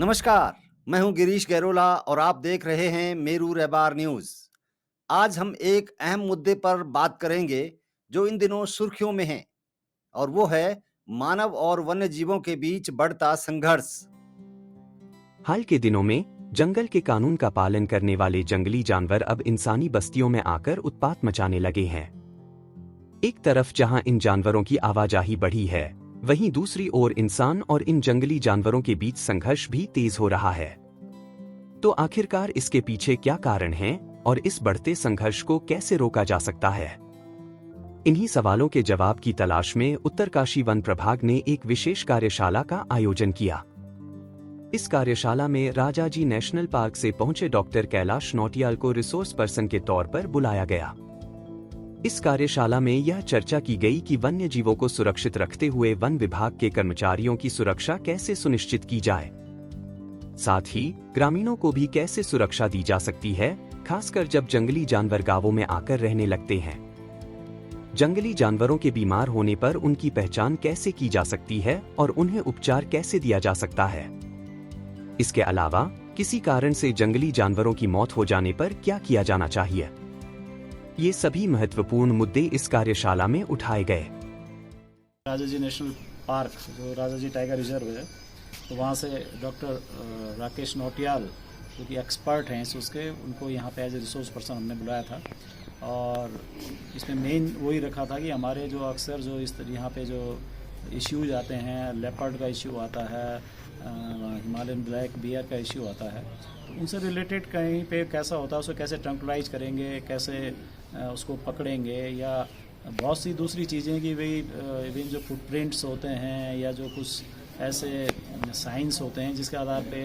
नमस्कार, मैं हूं गिरीश गैरोला और आप देख रहे हैं मेरू रहबार न्यूज़। आज हम एक अहम मुद्दे पर बात करेंगे जो इन दिनों सुर्खियों में है और वो है मानव और वन्य जीवों के बीच बढ़ता संघर्ष। हाल के दिनों में जंगल के कानून का पालन करने वाले जंगली जानवर अब इंसानी बस्तियों में आकर उत्पात मचाने लगे हैं। एक तरफ जहां इन जानवरों की आवाजाही बढ़ी है, वहीं दूसरी ओर इंसान और इन जंगली जानवरों के बीच संघर्ष भी तेज हो रहा है। तो आखिरकार इसके पीछे क्या कारण हैं और इस बढ़ते संघर्ष को कैसे रोका जा सकता है? इन्हीं सवालों के जवाब की तलाश में उत्तरकाशी वन प्रभाग ने एक विशेष कार्यशाला का आयोजन किया। इस कार्यशाला में राजाजी नेशनल पार्क से पहुंचे डॉक्टर कैलाश नौटियाल को रिसोर्स पर्सन के तौर पर बुलाया गया। इस कार्यशाला में यह चर्चा की गई कि वन्य जीवों को सुरक्षित रखते हुए वन विभाग के कर्मचारियों की सुरक्षा कैसे सुनिश्चित की जाए। साथ ही ग्रामीणों को भी कैसे सुरक्षा दी जा सकती है, खासकर जब जंगली जानवर गांवों में आकर रहने लगते हैं। जंगली जानवरों के बीमार होने पर उनकी पहचान कैसे की जा सकती है और उन्हें उपचार कैसे दिया जा सकता है। इसके अलावा किसी कारण से जंगली जानवरों की मौत हो जाने पर क्या किया जाना चाहिए, ये सभी महत्वपूर्ण मुद्दे इस कार्यशाला में उठाए गए। राजाजी नेशनल पार्क जो राजाजी टाइगर रिजर्व है, तो वहाँ से डॉक्टर राकेश नौटियाल जो कि एक्सपर्ट हैं उसके, उनको यहाँ पे एज ए रिसोर्स पर्सन हमने बुलाया था। और इसमें मेन वही रखा था कि हमारे जो अक्सर जो इस यहाँ पे जो इश्यूज आते हैं, लेपर्ड का इश्यू आता है, हिमालयन ब्लैक बियर का इश्यू आता है, तो उनसे रिलेटेड कहीं पे कैसा होता है, उसको कैसे ट्रंकुलाइज करेंगे, कैसे उसको पकड़ेंगे, या बहुत सी दूसरी चीज़ें कि भाई इवन जो फुटप्रिंट्स होते हैं या जो कुछ ऐसे साइंस होते हैं जिसके आधार पे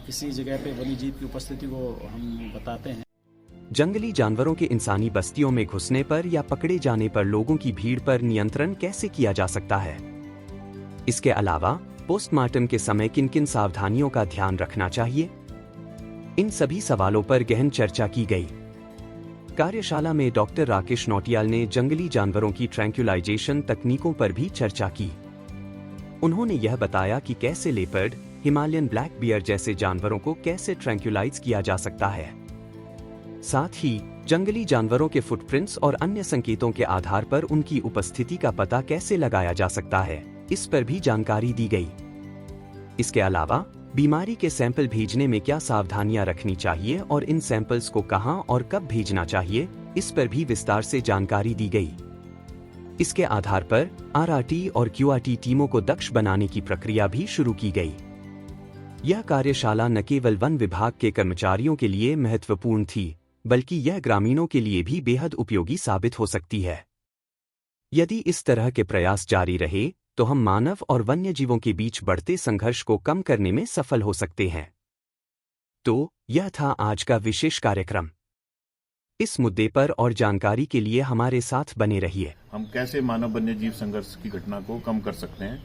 किसी जगह पे वन्य जीव की उपस्थिति को हम बताते हैं। जंगली जानवरों के इंसानी बस्तियों में घुसने पर या पकड़े जाने पर लोगों की भीड़ पर नियंत्रण कैसे किया जा सकता है। इसके अलावा पोस्टमार्टम के समय किन किन सावधानियों का ध्यान रखना चाहिए, इन सभी सवालों पर गहन चर्चा की गई। कार्यशाला में डॉक्टर राकेश नौटियाल ने जंगली जानवरों की ट्रैंक्युलाइजेशन तकनीकों पर भी चर्चा की। उन्होंने यह बताया कि कैसे लेपर्ड, हिमालयन ब्लैक बियर जैसे जानवरों को कैसे ट्रैंक्युलाइज किया जा सकता है। साथ ही जंगली जानवरों के फुटप्रिंट्स और अन्य संकेतों के आधार पर उनकी उपस्थिति का पता कैसे लगाया जा सकता है, इस पर भी जानकारी दी गई। इसके अलावा बीमारी के सैंपल भेजने में क्या सावधानियां रखनी चाहिए और इन सैंपल्स को कहां और कब भेजना चाहिए, इस पर भी विस्तार से जानकारी दी गई। इसके आधार पर आरआरटी और क्यूआरटी टीमों को दक्ष बनाने की प्रक्रिया भी शुरू की गई। यह कार्यशाला न केवल वन विभाग के कर्मचारियों के लिए महत्वपूर्ण थी, बल्कि यह ग्रामीणों के लिए भी बेहद उपयोगी साबित हो सकती है। यदि इस तरह के प्रयास जारी रहे तो हम मानव और वन्य जीवों के बीच बढ़ते संघर्ष को कम करने में सफल हो सकते हैं। तो यह था आज का विशेष कार्यक्रम। इस मुद्दे पर और जानकारी के लिए हमारे साथ बने रहिए। हम कैसे मानव वन्य जीव संघर्ष की घटना को कम कर सकते हैं,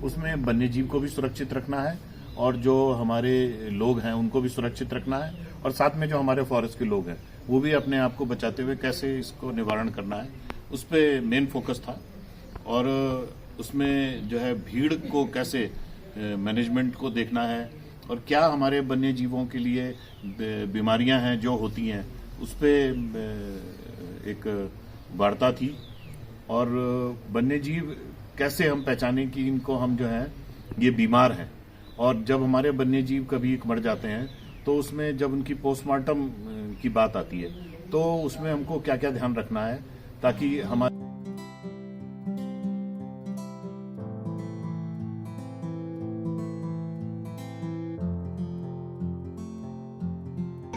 उसमें वन्य जीव को भी सुरक्षित रखना है और जो हमारे लोग हैं उनको भी सुरक्षित रखना है, और साथ में जो हमारे फॉरेस्ट के लोग हैं वो भी अपने आप को बचाते हुए कैसे इसको निवारण करना है, उस पर मेन फोकस था। और उसमें जो है भीड़ को कैसे मैनेजमेंट को देखना है और क्या हमारे वन्य जीवों के लिए बीमारियां हैं जो होती हैं, उस पर एक वार्ता थी। और वन्य जीव कैसे हम पहचानें कि इनको हम जो है ये बीमार हैं, और जब हमारे वन्य जीव कभी मर जाते हैं तो उसमें जब उनकी पोस्टमार्टम की बात आती है तो उसमें हमको क्या क्या ध्यान रखना है ताकि हमारे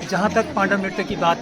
जहाँ तक पांडव नृत्य की बात